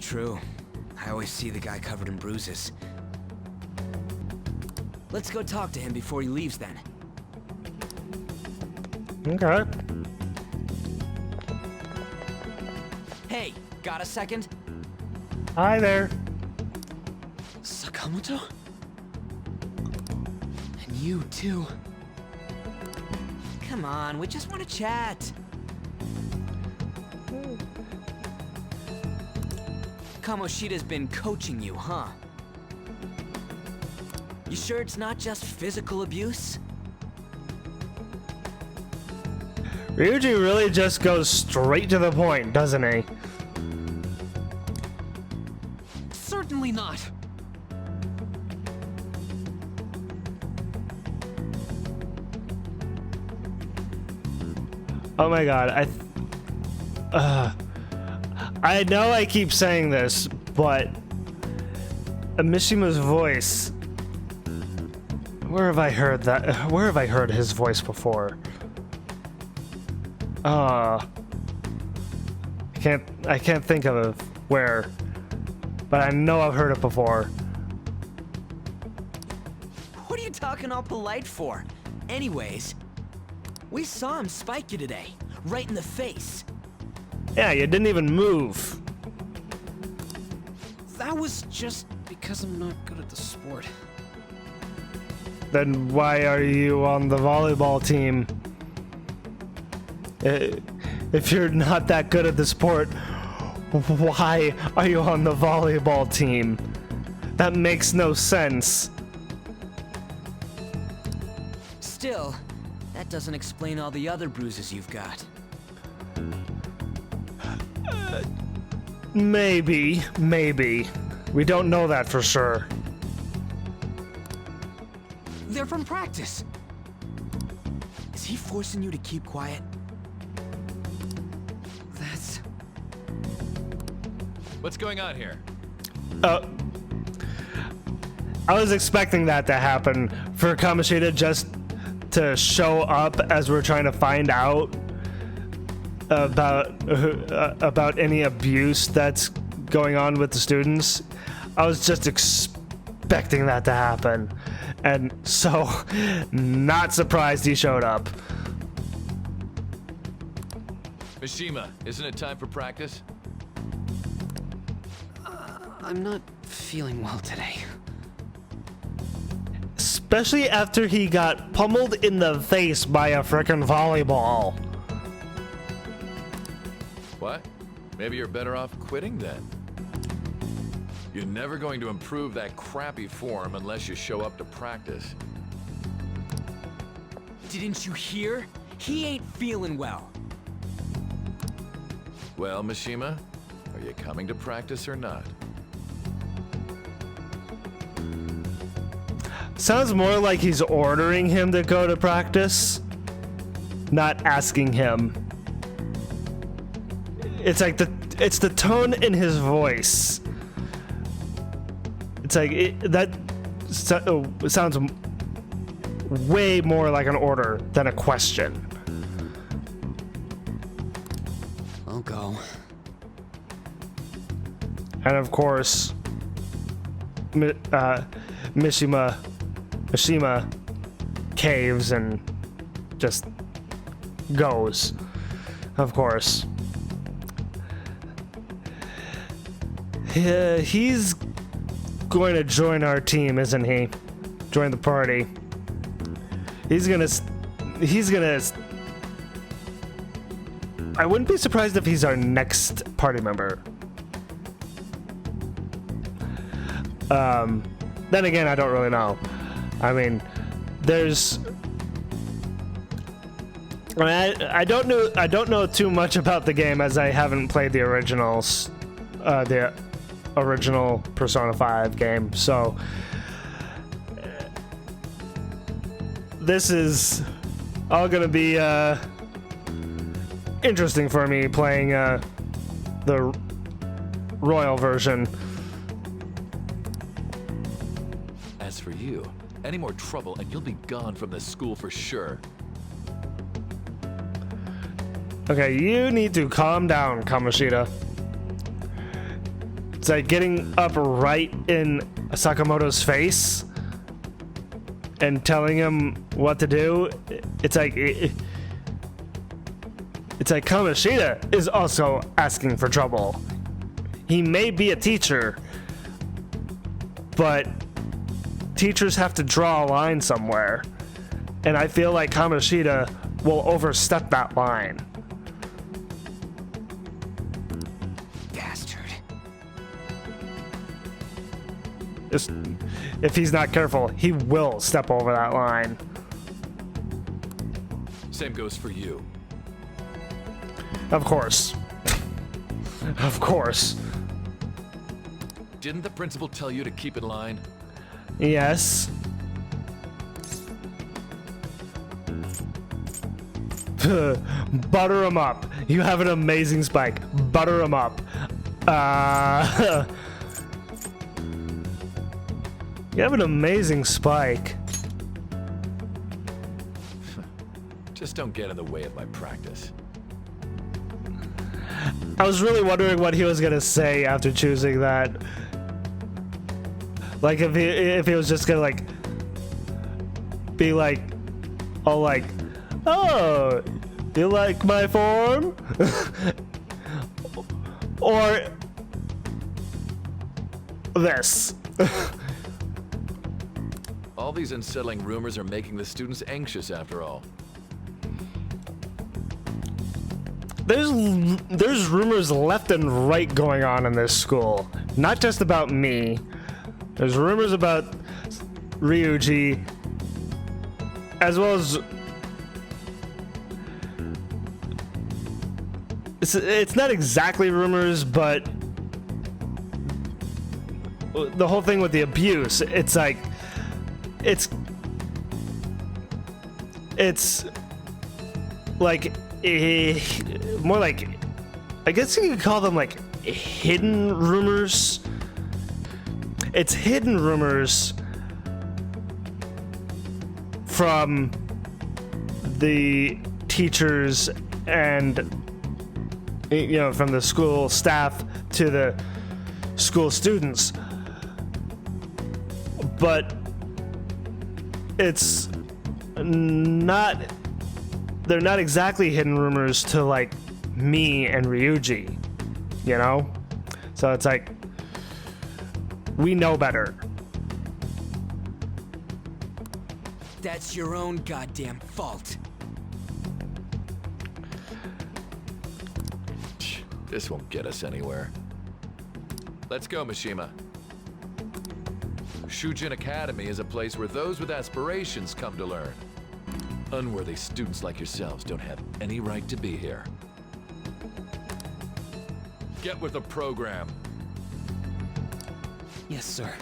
Speaker 7: True. I always see the guy covered in bruises. Let's go talk to him before he leaves then.
Speaker 1: Okay.
Speaker 7: Hey, got a second?
Speaker 1: Hi there.
Speaker 7: Sakamoto? And you too. Come on, we just want to chat. Kamoshida's been coaching you, huh? You sure it's not just physical abuse?
Speaker 1: Ryuji really just goes straight to the point, doesn't he?
Speaker 7: Certainly not.
Speaker 1: Oh my god, I know I keep saying this, but Mishima's voice Where have I heard that? Where have I heard his voice before? I can't think of where, but I know I've heard it before.
Speaker 7: What are you talking all polite for? Anyways, we saw him spike you today, right in the face.
Speaker 1: Yeah, you didn't even move.
Speaker 7: That was just because I'm not good at the sport.
Speaker 1: Then why are you on the volleyball team? If you're not that good at the sport, why are you on the volleyball team? That makes no sense.
Speaker 7: Still, that doesn't explain all the other bruises you've got.
Speaker 1: Maybe. We don't know that for sure.
Speaker 7: They're from practice. Is he forcing you to keep quiet? That's...
Speaker 6: What's going on here?
Speaker 1: I was expecting that to happen, for Kamoshida just to show up as we're trying to find out about any abuse that's going on with the students. I was just expecting that to happen, and so not surprised he showed up.
Speaker 6: Mishima, isn't it time for practice?
Speaker 7: I'm not feeling well today.
Speaker 1: Especially after he got pummeled in the face by a frickin' volleyball.
Speaker 6: What? Maybe you're better off quitting then. You're never going to improve that crappy form unless you show up to practice.
Speaker 7: Didn't you hear? He ain't feeling well.
Speaker 6: Well, Mishima, are you coming to practice or not?
Speaker 1: Sounds more like he's ordering him to go to practice, not asking him. It's like it's the tone in his voice. It's like that sounds way more like an order than a question.
Speaker 7: I'll go.
Speaker 1: And of course, Mishima caves and just goes. Of course. He's going to join our team, isn't he? Join the party. He's gonna I wouldn't be surprised if he's our next party member. Then again, I don't really know. I mean, there's I don't know too much about the game, as I haven't played the originals, the original Persona 5 game. So this is all gonna be interesting for me playing the Royal version.
Speaker 6: As for you, any more trouble and you'll be gone from this school for sure.
Speaker 1: Okay, you need to calm down, Kamoshida. It's like getting up right in Sakamoto's face and telling him what to do. It's like Kamoshida is also asking for trouble. He may be a teacher, but teachers have to draw a line somewhere, and I feel like Kamoshida will overstep that line.
Speaker 7: Bastard.
Speaker 1: If he's not careful, he will step over that line.
Speaker 6: Same goes for you.
Speaker 1: Of course. Of course.
Speaker 6: Didn't the principal tell you to keep in line?
Speaker 1: Yes. Butter him up. You have an amazing spike. Butter him up. You have an amazing spike.
Speaker 6: Just don't get in the way of my practice.
Speaker 1: I was really wondering what he was gonna say after choosing that. Like if he was just gonna like be like all like, oh, you like my form? Or this.
Speaker 6: All these unsettling rumors are making the students anxious after all.
Speaker 1: There's rumors left and right going on in this school. Not just about me. There's rumors about Ryuji, as well as it's not exactly rumors, but the whole thing with the abuse, it's like it's like more like, I guess you could call them like hidden rumors. It's hidden rumors from the teachers and, you know, from the school staff to the school students. But it's not, they're not exactly hidden rumors to like me and Ryuji, you know? So it's like, we know better.
Speaker 7: That's your own goddamn fault.
Speaker 6: This won't get us anywhere. Let's go, Mishima. Shujin Academy is a place where those with aspirations come to learn. Unworthy students like yourselves don't have any right to be here. Get with the program.
Speaker 7: Yes, sir.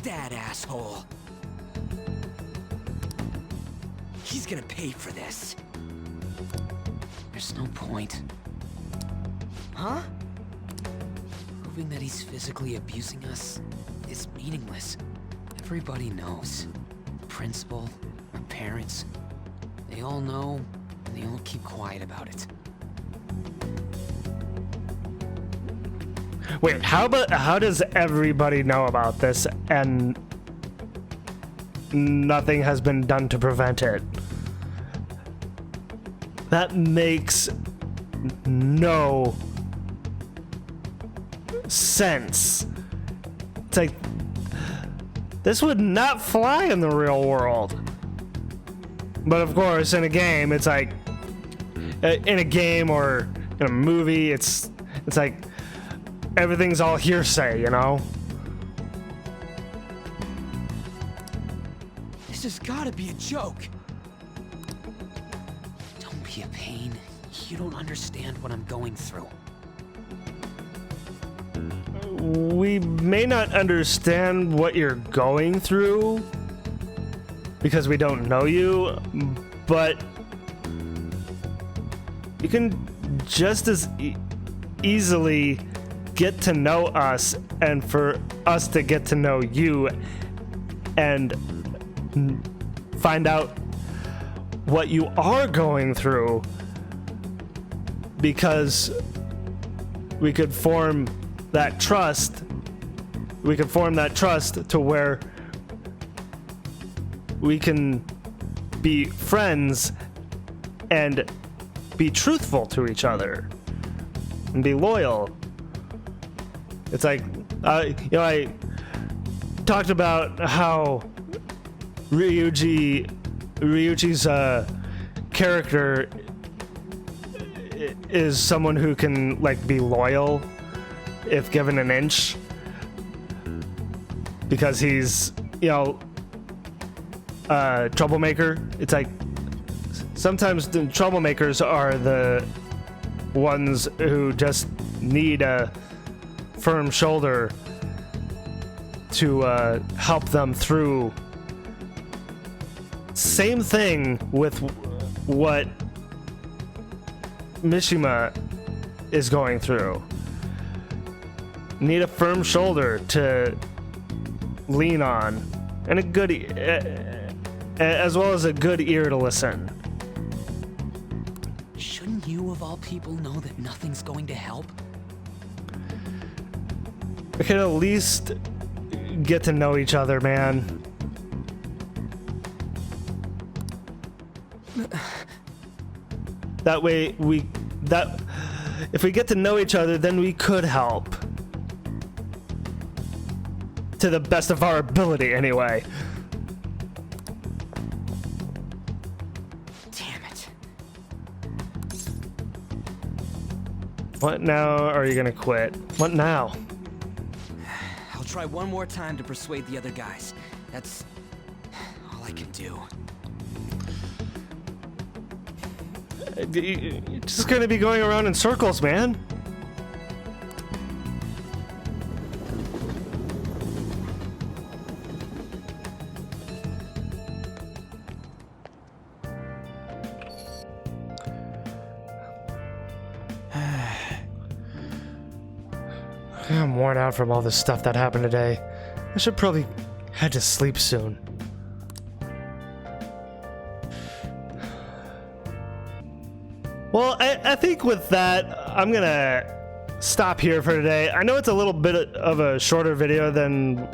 Speaker 7: That asshole. He's gonna pay for this. There's no point. Huh? Proving that he's physically abusing us is meaningless. Everybody knows. The principal, our parents, they all know, and they all keep quiet about it.
Speaker 1: Wait, how does everybody know about this and nothing has been done to prevent it? That makes no sense. It's like, this would not fly in the real world. But of course, in a game, it's like, in a game or in a movie, it's like, everything's all hearsay, you know?
Speaker 7: This has gotta be a joke. Don't be a pain. You don't understand what I'm going through.
Speaker 1: We may not understand what you're going through because we don't know you, but you can just as easily get to know us, and for us to get to know you and find out what you are going through, because we could form that trust. We could form that trust to where we can be friends and be truthful to each other and be loyal. It's like, you know, I talked about how Ryuji's character is someone who can like be loyal if given an inch, because he's, you know, troublemaker. It's like sometimes the troublemakers are the ones who just need a firm shoulder to help them through. Same thing with what Mishima is going through. Need a firm shoulder to lean on and as well as a good ear to listen.
Speaker 7: Shouldn't you, of all people, know that nothing's going to help?
Speaker 1: We can at least get to know each other, man. That way if we get to know each other, then we could help. To the best of our ability, anyway.
Speaker 7: Damn it.
Speaker 1: What now are you gonna quit? What now?
Speaker 7: I'll try one more time to persuade the other guys. That's all I can do.
Speaker 1: You're just gonna be going around in circles, man. I'm worn out from all this stuff that happened today. I should probably head to sleep soon. Well, I think with that, I'm gonna stop here for today. I know it's a little bit of a shorter video than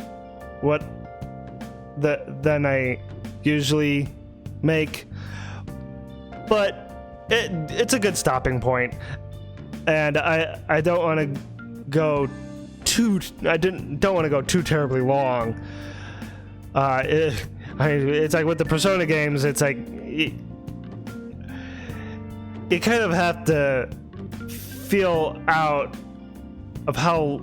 Speaker 1: than I usually make, but it's a good stopping point. And I don't want to go don't want to go too terribly long. It's like with the Persona games, it's like you kind of have to feel out of how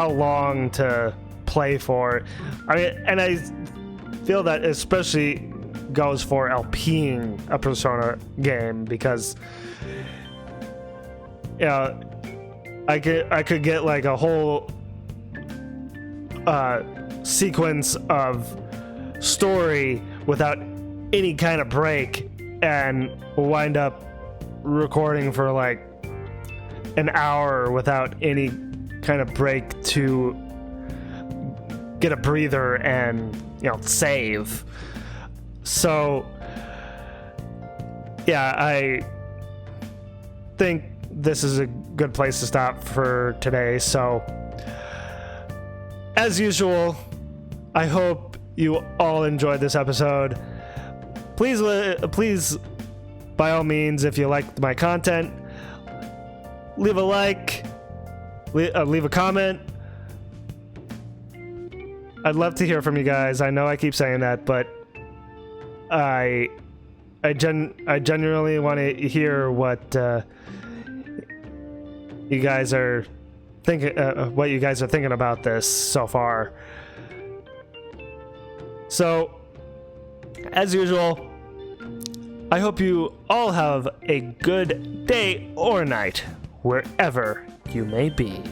Speaker 1: long to play for. I mean, and I feel that especially goes for LPing a Persona game, because I could get like a whole sequence of story without any kind of break and wind up recording for like an hour without any kind of break to get a breather and, you know, save. So yeah, I think this is a good place to stop for today. So as usual, I hope you all enjoyed this episode. Please, by all means, if you liked my content, leave a like, leave a comment. I'd love to hear from you guys. I know I keep saying that, but I genuinely want to hear what you guys are thinking. What you guys are thinking about this so far. So, as usual, I hope you all have a good day or night, wherever you may be.